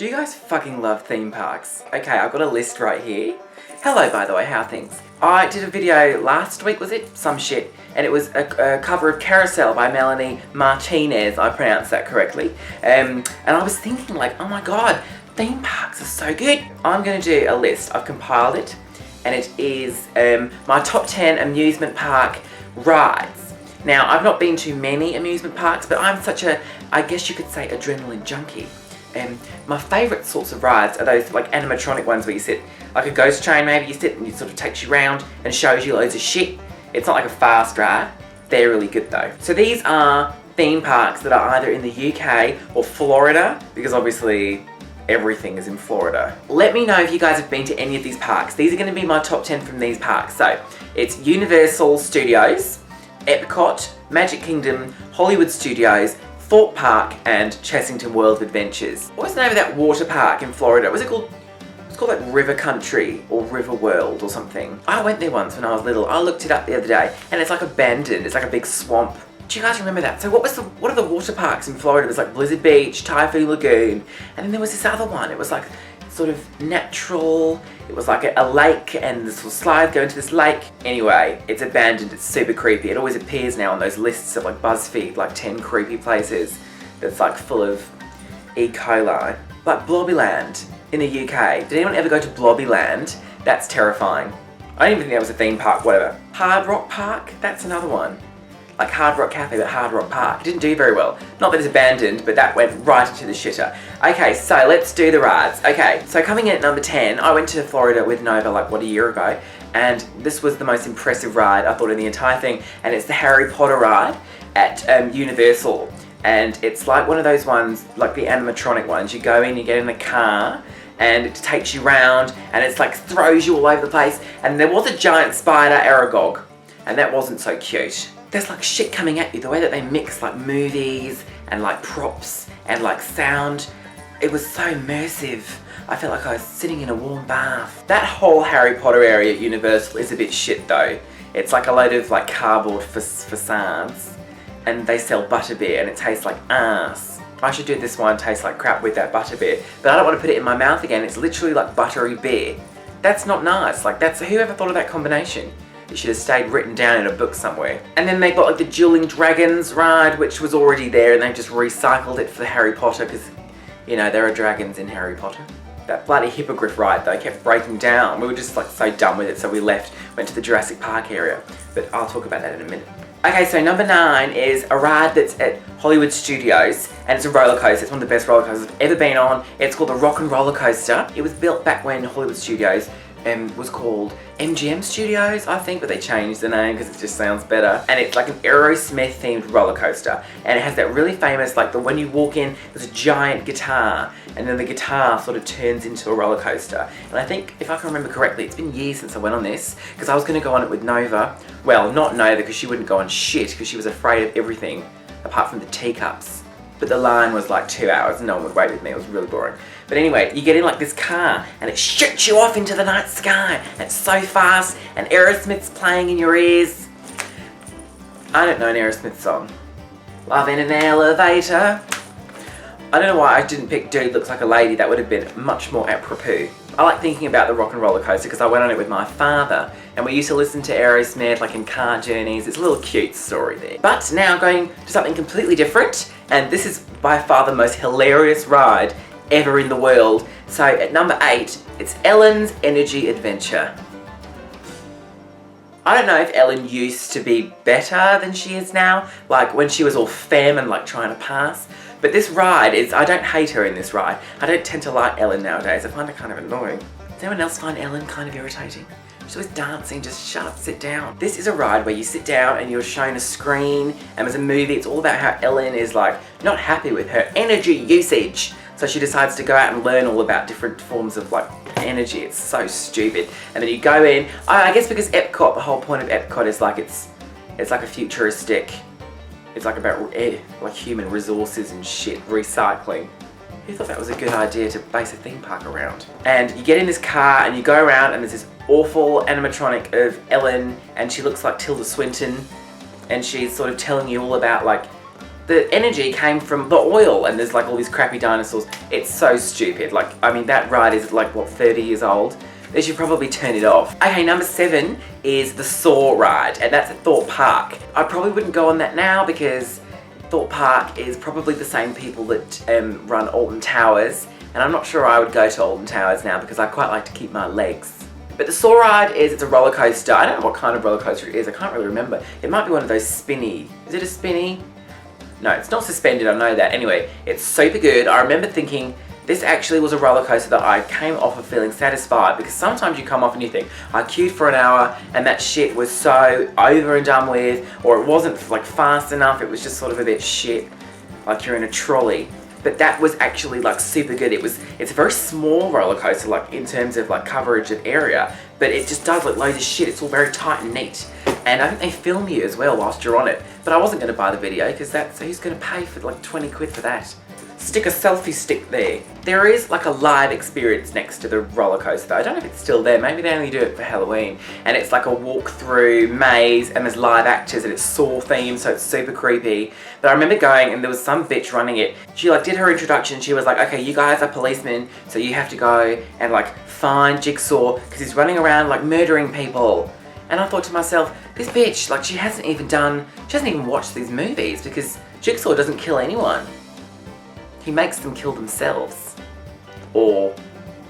Do you guys fucking love theme parks? Okay, I've got a list right here. Hello, by the way, how are things? I did a video last week, was it? Some shit. And it was a cover of Carousel by Melanie Martinez, I pronounced that correctly. And I was thinking like, oh my god, theme parks are so good. I'm gonna do a list, I've compiled it. And it is my top 10 amusement park rides. Now, I've not been to many amusement parks, but I'm such a, I guess you could say, adrenaline junkie. My favourite sorts of rides are those like animatronic ones where you sit, like a ghost train maybe, you sit and it sort of takes you around and shows you loads of shit. It's not like a fast ride. They're really good though. So these are theme parks that are either in the UK or Florida, because obviously everything is in Florida. Let me know if you guys have been to any of these parks. These are going to be my top 10 from these parks. So it's Universal Studios, Epcot, Magic Kingdom, Hollywood Studios, Thorpe Park, and Chessington World of Adventures. What was the name of that water park in Florida? Was it called, it's called like River Country or River World or something. I went there once when I was little. I looked it up the other day and it's like abandoned. It's like a big swamp. Do you guys remember that? So what are the water parks in Florida? It was like Blizzard Beach, Typhoon Lagoon, and then there was this other one. It was like sort of natural. It was like a lake and this little slide going to this lake. Anyway, it's abandoned, it's super creepy. It always appears now on those lists of like BuzzFeed, like 10 creepy places that's like full of E. coli. Like Blobbyland in the UK. Did anyone ever go to Blobbyland? That's terrifying. I don't even think that was a theme park, whatever. Hard Rock Park, that's another one. Like Hard Rock Cafe, but Hard Rock Park. It didn't do very well. Not that it's abandoned, but that went right into the shitter. Okay, so let's do the rides. Okay, so coming in at number 10, I went to Florida with Nova like, what, a year ago? And this was the most impressive ride, I thought, in the entire thing. And it's the Harry Potter ride at Universal. And it's like one of those ones, like the animatronic ones. You go in, you get in the car, and it takes you around, and it's like throws you all over the place. And there was a giant spider, Aragog, and that wasn't so cute. There's like shit coming at you, the way that they mix like movies and like props and like sound. It was so immersive. I felt like I was sitting in a warm bath. That whole Harry Potter area at Universal is a bit shit though. It's like a load of like cardboard facades and they sell butterbeer and it tastes like ass. I should do this one, taste like crap with that butterbeer, but I don't want to put it in my mouth again. It's literally like buttery beer. That's not nice. Like that's, whoever thought of that combination? It should have stayed written down in a book somewhere. And then they got like the Dueling Dragons ride, which was already there, and they just recycled it for Harry Potter because, you know, there are dragons in Harry Potter. That bloody hippogriff ride though kept breaking down. We were just like so done with it, so we left, went to the Jurassic Park area. But I'll talk about that in a minute. Okay, so number 9 is a ride that's at Hollywood Studios, and it's a roller coaster. It's one of the best roller coasters I've ever been on. It's called the Rock and Roller Coaster. It was built back when Hollywood Studios was called MGM Studios, I think, but they changed the name because it just sounds better. And it's like an Aerosmith themed roller coaster, and it has that really famous, like, when you walk in, there's a giant guitar, and then the guitar sort of turns into a roller coaster. And I think, if I can remember correctly, it's been years since I went on this, because I was going to go on it with Nova. Well, not Nova, because she wouldn't go on shit, because she was afraid of everything apart from the teacups. But the line was like 2 hours and no one would wait with me. It was really boring. But anyway, you get in like this car and it shoots you off into the night sky. And it's so fast and Aerosmith's playing in your ears. I don't know an Aerosmith song. Love in an elevator. I don't know why I didn't pick Dude Looks Like a Lady. That would have been much more apropos. I like thinking about the Rock and Roller Coaster because I went on it with my father and we used to listen to Aerosmith like in car journeys. It's a little cute story there. But now going to something completely different, and this is by far the most hilarious ride ever in the world. So at number 8, it's Ellen's Energy Adventure. I don't know if Ellen used to be better than she is now, like when she was all femme and like trying to pass. But this ride is, I don't hate her in this ride. I don't tend to like Ellen nowadays. I find her kind of annoying. Does anyone else find Ellen kind of irritating? She's always dancing, just shut up, sit down. This is a ride where you sit down and you're shown a screen and there's a movie. It's all about how Ellen is like not happy with her energy usage. So she decides to go out and learn all about different forms of like energy. It's so stupid. And then you go in, I guess because Epcot, the whole point of Epcot is like it's like a futuristic, it's like about like human resources and shit, recycling. Who thought that was a good idea to base a theme park around? And you get in this car and you go around and there's this awful animatronic of Ellen and she looks like Tilda Swinton and she's sort of telling you all about like the energy came from the oil, and there's like all these crappy dinosaurs. It's so stupid. Like, I mean, that ride is like, what, 30 years old? They should probably turn it off. Okay, number 7 is the Saw ride, and that's at Thorpe Park. I probably wouldn't go on that now because Thorpe Park is probably the same people that run Alton Towers, and I'm not sure I would go to Alton Towers now because I quite like to keep my legs. But the Saw ride it's a roller coaster. I don't know what kind of roller coaster it is. I can't really remember. It might be one of those spinny. Is it a spinny? No, it's not suspended, I know that. Anyway, it's super good. I remember thinking, this actually was a roller coaster that I came off of feeling satisfied, because sometimes you come off and you think, I queued for an hour and that shit was so over and done with, or it wasn't like fast enough, it was just sort of a bit shit, like you're in a trolley. But that was actually like super good. It's a very small roller coaster, like in terms of like coverage of area, but it just does like loads of shit. It's all very tight and neat. And I think they film you as well whilst you're on it. But I wasn't going to buy the video because who's going to pay for like 20 quid for that? Stick a selfie stick there. There is like a live experience next to the roller coaster. I don't know if it's still there. Maybe they only do it for Halloween. And it's like a walk-through maze, and there's live actors, and it's Saw themed, so it's super creepy. But I remember going, and there was some bitch running it. She like did her introduction. She was like, okay, you guys are policemen, so you have to go and like find Jigsaw because he's running around like murdering people. And I thought to myself, this bitch, like she hasn't even watched these movies, because Jigsaw doesn't kill anyone. He makes them kill themselves. Or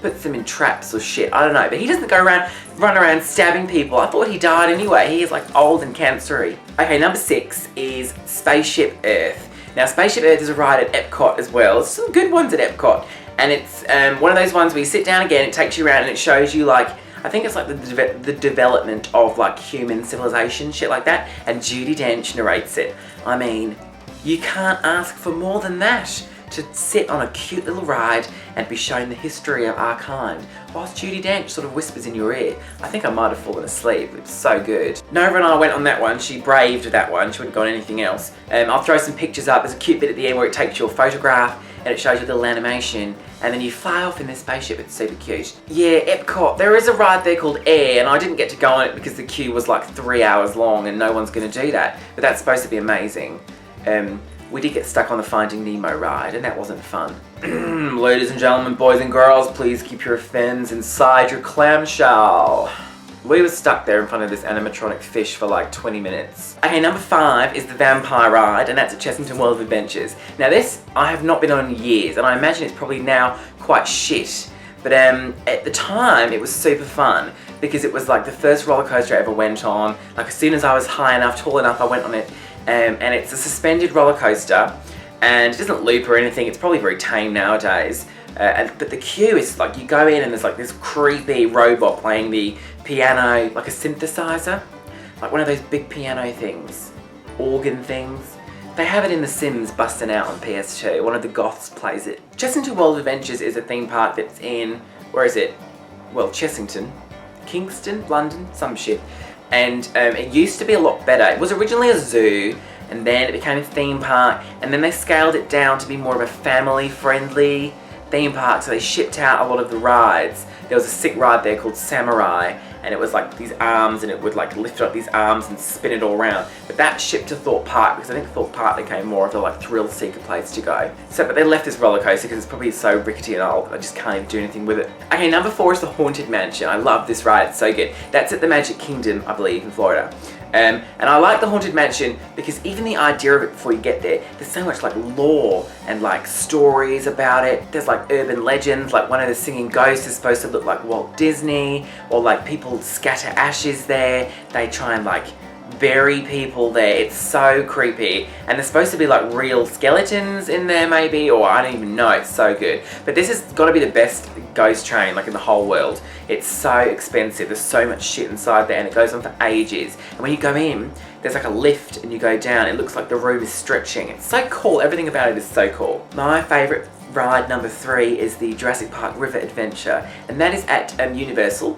puts them in traps or shit, I don't know. But he doesn't run around stabbing people. I thought he died anyway. He is like old and cancery. Okay, number 6 is Spaceship Earth. Now, Spaceship Earth is a ride at Epcot as well. There's some good ones at Epcot. And it's one of those ones where you sit down again, it takes you around and it shows you like, I think it's like the development of like human civilization, shit like that. And Judi Dench narrates it. I mean, you can't ask for more than that. To sit on a cute little ride and be shown the history of our kind, whilst Judi Dench sort of whispers in your ear. I think I might have fallen asleep. It was so good. Nova and I went on that one. She braved that one. She wouldn't go on anything else. I'll throw some pictures up. There's a cute bit at the end where it takes your photograph and it shows you a little animation, and then you fly off in this spaceship. It's super cute. Yeah, Epcot. There is a ride there called Air, and I didn't get to go on it because the queue was like 3 hours long, and no one's going to do that. But that's supposed to be amazing. We did get stuck on the Finding Nemo ride, and that wasn't fun. Ladies and gentlemen, boys and girls, please keep your fins inside your clamshell. We were stuck there in front of this animatronic fish for like 20 minutes. Okay, number 5 is the Vampire ride, and that's at Chessington World of Adventures. Now this, I have not been on in years, and I imagine it's probably now quite shit. But at the time, it was super fun, because it was like the first roller coaster I ever went on. Like as soon as I was high enough, tall enough, I went on it. And it's a suspended roller coaster, and it doesn't loop or anything. It's probably very tame nowadays. But the queue is like, you go in and there's like this creepy robot playing the piano, like a synthesizer, like one of those big piano things, organ things. They have it in The Sims busting out on PS2. One of the goths plays it. Chessington World of Adventures is a theme park that's in, where is it? Well, Chessington, Kingston, London, some shit. And it used to be a lot better. It was originally a zoo, and then it became a theme park, and then they scaled it down to be more of a family-friendly theme park, so they shipped out a lot of the rides. There was a sick ride there called Samurai, and it was like these arms, and it would like lift up these arms and spin it all around. But that shipped to Thorpe Park, because I think Thorpe Park became more of a like thrill-seeker place to go. So, but they left this roller coaster because it's probably so rickety and old, I just can't even do anything with it. Okay, number 4 is the Haunted Mansion. I love this ride, it's so good. That's at the Magic Kingdom, I believe, in Florida. And I like the Haunted Mansion because even the idea of it before you get there, there's so much like lore and like stories about it. There's like urban legends, like one of the singing ghosts is supposed to look like Walt Disney, or like people scatter ashes there. They try and like bury people there. It's so creepy, and there's supposed to be like real skeletons in there maybe, or I don't even know. It's so good. But this has got to be the best ghost train like in the whole world. It's so expensive. There's so much shit inside there, and it goes on for ages. And when you go in, there's like a lift and you go down. It looks like the room is stretching. It's so cool. Everything about it is so cool. My favourite ride number 3 is the Jurassic Park River Adventure, and that is at Universal.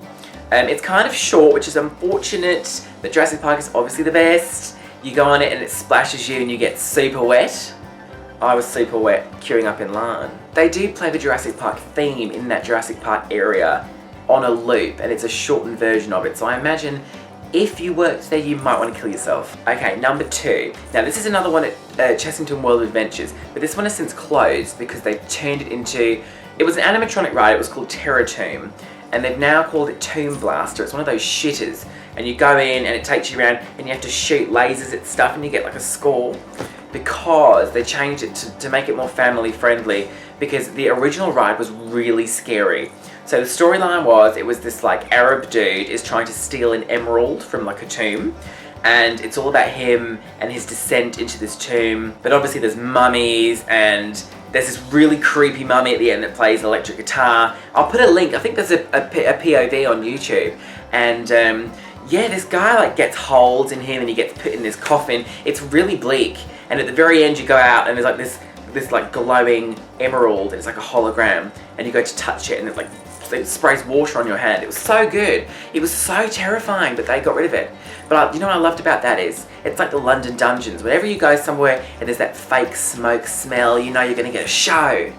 It's kind of short, which is unfortunate, but Jurassic Park is obviously the best. You go on it and it splashes you and you get super wet. I was super wet queuing up in line. They do play the Jurassic Park theme in that Jurassic Park area on a loop, and it's a shortened version of it. So I imagine if you worked there, you might want to kill yourself. Okay, number 2. Now this is another one at Chessington World of Adventures, but this one has since closed because they've turned it into, it was an animatronic ride, it was called Terror Tomb, and they've now called it Tomb Blaster. It's one of those shitters, and you go in and it takes you around and you have to shoot lasers at stuff and you get like a score, because they changed it to make it more family friendly, because the original ride was really scary. So the storyline was, it was this like Arab dude is trying to steal an emerald from like a tomb, and it's all about him and his descent into this tomb. But obviously there's mummies, and there's this really creepy mummy at the end that plays an electric guitar. I'll put a link, I think there's a POV on YouTube, and yeah, this guy like gets holes in him and he gets put in this coffin. It's really bleak, and at the very end you go out and there's like this like glowing emerald, and it's like a hologram, and you go to touch it and it like it sprays water on your hand. It was so good. It was so terrifying, but they got rid of it. But you know what I loved about that is, it's like the London Dungeons. Whenever you go somewhere and there's that fake smoke smell, you know you're going to get a show.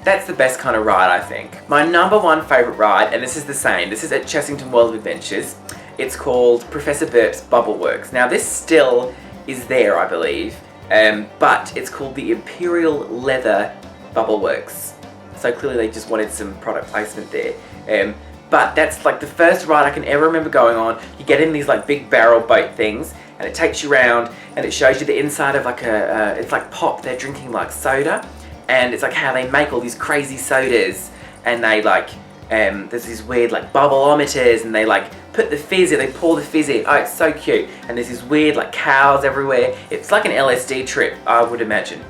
That's the best kind of ride, I think. My number 1 favourite ride, and this is the same, this is at Chessington World of Adventures. It's called Professor Burp's Bubbleworks. Now this still is there, I believe, but it's called the Imperial Leather Bubbleworks. So clearly they just wanted some product placement there. But that's like the first ride I can ever remember going on. You get in these like big barrel boat things, and it takes you around and it shows you the inside of like it's like pop, they're drinking like soda, and it's like how they make all these crazy sodas, and they like, there's these weird like bubbleometers, and they like put the fizz in, they pour the fizz in. Oh, it's so cute. And there's these weird like cows everywhere. It's like an LSD trip, I would imagine.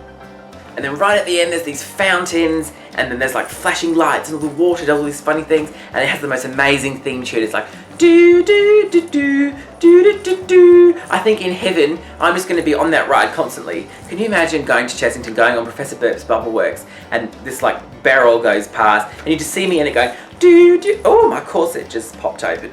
And then right at the end there's these fountains, and then there's like flashing lights and all the water does all these funny things, and it has the most amazing theme tune. It's like do do do do do do do do. I think in heaven I'm just going to be on that ride constantly. Can you imagine going to Chessington, going on Professor Burp's Bubbleworks, and this like barrel goes past and you just see me in it going do do. Oh, my corset just popped open.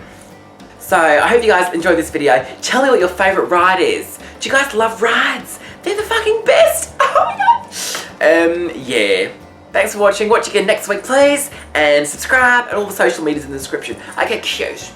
So I hope you guys enjoyed this video. Tell me what your favourite ride is. Do you guys love rides? They're the fucking best. Oh my god. Yeah. Thanks for watching. Watch again next week, please. And subscribe, and all the social medias in the description. Okay, cute.